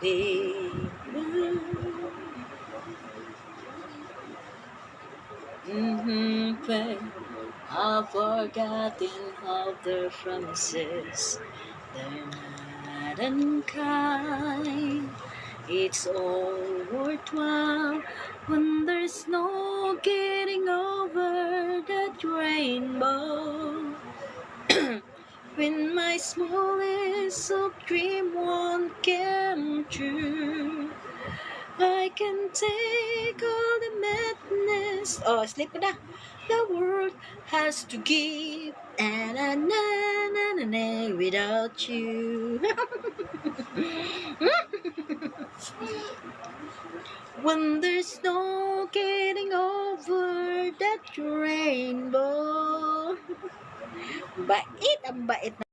be. I've forgotten all their promises. They're not unkind. It's all worthwhile when there's no getting over that rainbow. When my smallest of dream won't come true, I can take all the madness. Oh, sleep na. The world has to give, and without you. When there's no getting over that rainbow. Bait, ang bait na.